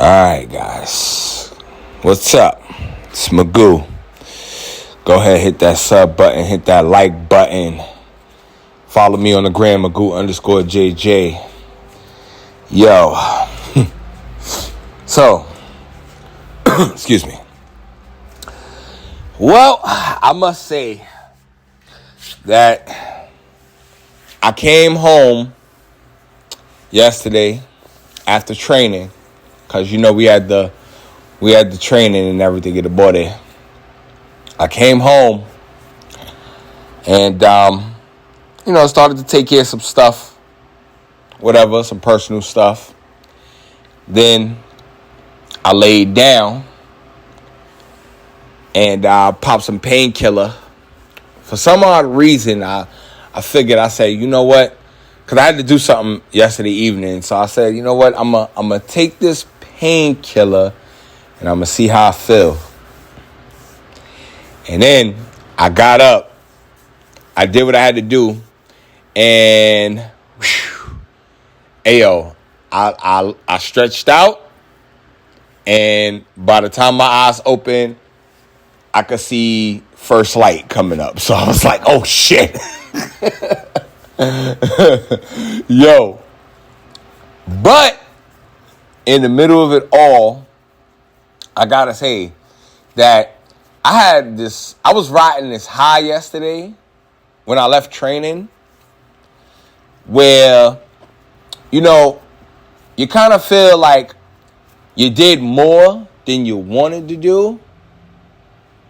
Alright, guys. What's up? It's Magoo. Go ahead, hit that sub button, hit that like button. Follow me on the gram, Magoo_JJ. Yo. So, excuse me. Well, I must say that I came home yesterday after training, because we had the training and everything at the body. I came home and started to take care of some stuff, whatever, some personal stuff. Then I laid down and popped some painkiller. For some odd reason, I figured, I said, you know what? Because I had to do something yesterday evening. So I said, you know what? I'm going to take this painkiller and I'm going to see how I feel. And then I got up. I did what I had to do. And, I stretched out. And by the time my eyes opened, I could see first light coming up. So I was like, oh, shit. Yo. But in the middle of it all, I got to say that I was riding this high yesterday when I left training where, you kind of feel like you did more than you wanted to do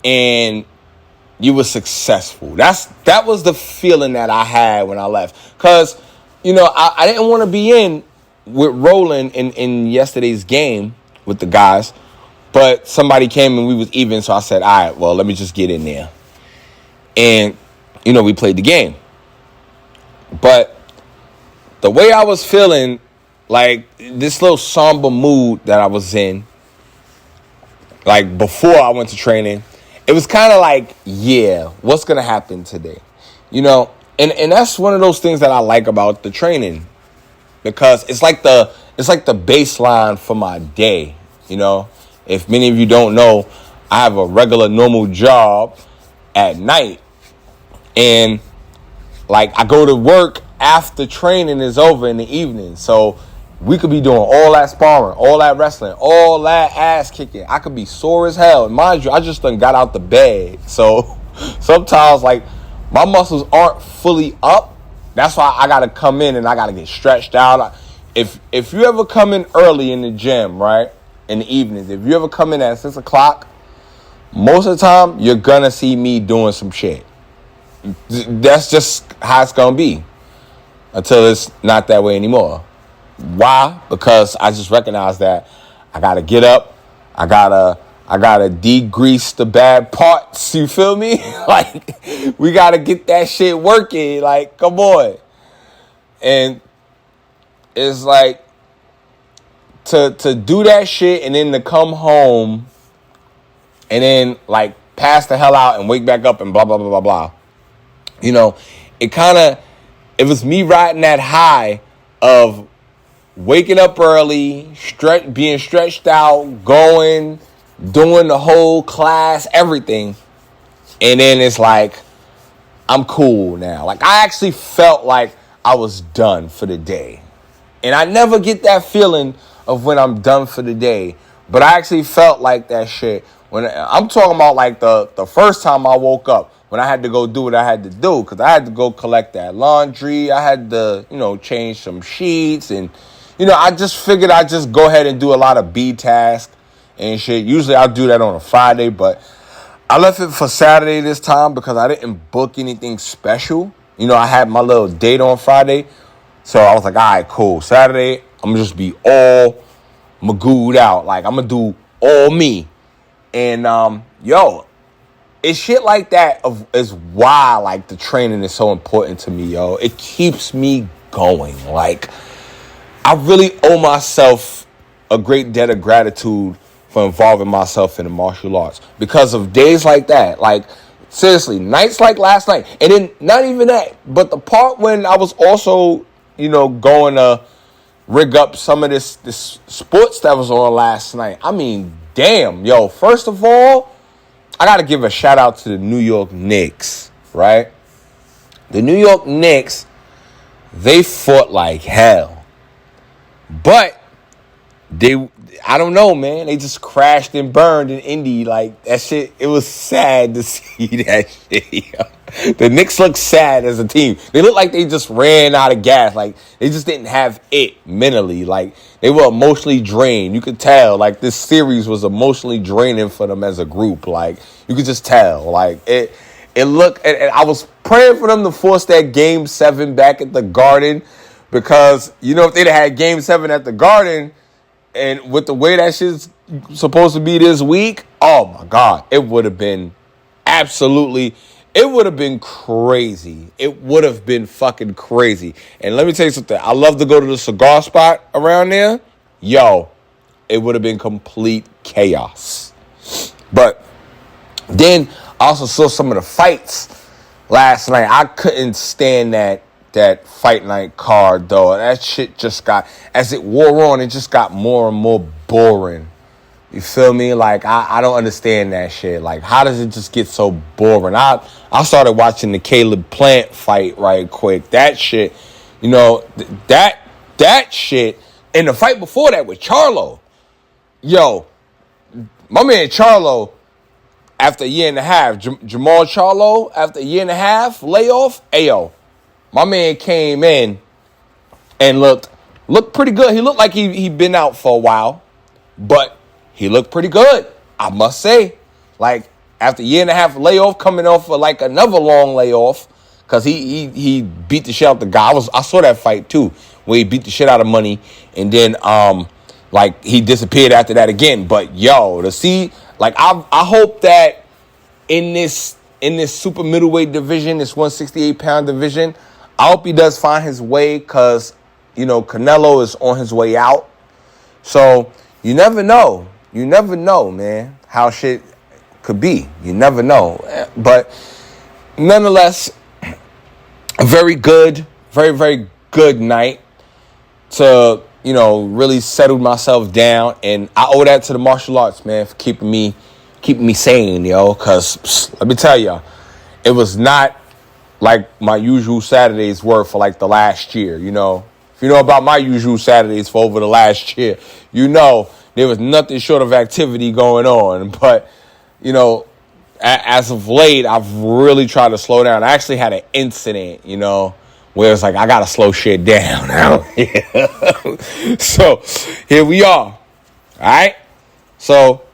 and you were successful. That was the feeling that I had when I left. Because, I didn't want to be in with rolling in yesterday's game with the guys. But somebody came and we was even. So I said, all right, well, let me just get in there. And, we played the game. But the way I was feeling, like this little somber mood that I was in, like before I went to training, it was kind of like, yeah, what's going to happen today? And that's one of those things that I like about the training, because it's like the baseline for my day. If many of you don't know, I have a regular normal job at night, and like I go to work after training is over in the evening. So we could be doing all that sparring, all that wrestling, all that ass kicking. I could be sore as hell. And mind you, I just done got out the bed. So sometimes, like, my muscles aren't fully up. That's why I got to come in and I got to get stretched out. If you ever come in early in the gym, right, in the evenings, if you ever come in at 6 o'clock, most of the time, you're going to see me doing some shit. That's just how it's going to be until it's not that way anymore. Why? Because I just recognize that I gotta get up. I gotta degrease the bad parts. You feel me? Like, we gotta get that shit working. Like, come on. And it's like to do that shit and then to come home and then like pass the hell out and wake back up and blah blah blah blah blah. It was me riding that high of waking up early, being stretched out, going, doing the whole class, everything. And then it's like, I'm cool now. Like, I actually felt like I was done for the day. And I never get that feeling of when I'm done for the day. But I actually felt like that shit. When I'm talking about like the first time I woke up, when I had to go do what I had to do. Because I had to go collect that laundry. I had to, change some sheets and I just figured I'd just go ahead and do a lot of B tasks and shit. Usually I'll do that on a Friday, but I left it for Saturday this time because I didn't book anything special. I had my little date on Friday. So I was like, all right, cool. Saturday, I'm going to just be all magooed out. Like, I'm going to do all me. And, it's shit like that is why, like, the training is so important to me, yo. It keeps me going. Like, I really owe myself a great debt of gratitude for involving myself in the martial arts because of days like that. Like, seriously, nights like last night. And then not even that, but the part when I was also, going to rig up some of this sports that was on last night. I mean, damn, yo. First of all, I got to give a shout out to the New York Knicks, right? The New York Knicks, they fought like hell. But I don't know, man. They just crashed and burned in Indy. Like, that shit, it was sad to see that shit, yo. The Knicks look sad as a team. They look like they just ran out of gas. Like, they just didn't have it mentally. Like, they were emotionally drained. You could tell. Like, this series was emotionally draining for them as a group. Like, you could just tell. Like, it looked... And I was praying for them to force that Game 7 back at the Garden. Because, you know, if they'd had Game 7 at the Garden... And with the way that shit's supposed to be this week, oh my God, it would have been absolutely, it would have been crazy. It would have been fucking crazy. And let me tell you something. I love to go to the cigar spot around there. Yo, it would have been complete chaos. But then I also saw some of the fights last night. I couldn't stand that fight night card, though. That shit just got, as it wore on, it just got more and more boring. You feel me? Like, I don't understand that shit. Like, how does it just get so boring? I started watching the Caleb Plant fight right quick. That shit, you know, that shit, and the fight before that with Charlo. Yo, my man Charlo, after a year and a half, Jamal Charlo, after a year and a half layoff, ayo. My man came in and looked pretty good. He looked like he'd been out for a while, but he looked pretty good, I must say. Like, after a year and a half layoff, coming off of like another long layoff, because he beat the shit out the guy. I saw that fight too, where he beat the shit out of Money, and then like he disappeared after that again. But yo, to see, like, I hope that in this super middleweight division, this 168-pound division, I hope he does find his way, because, you know, Canelo is on his way out. So you never know. You never know, man, how shit could be. You never know. But nonetheless, a very good, very, very good night to, you know, really settle myself down. And I owe that to the martial arts, man, for keeping me sane, yo. Because let me tell y'all, it was not like my usual Saturdays were for like the last year, you know. If you know about my usual Saturdays for over the last year, you know there was nothing short of activity going on. But, you know, as of late, I've really tried to slow down. I actually had an incident, you know, where it's like I got to slow shit down out here. So here we are. All right. So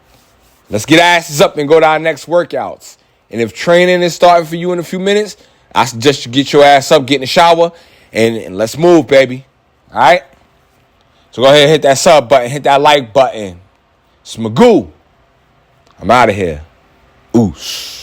let's get our asses up and go to our next workouts. And if training is starting for you in a few minutes, I suggest you get your ass up, get in the shower, and let's move, baby. All right? So go ahead and hit that sub button, hit that like button. It's Magoo. I'm out of here. Oos.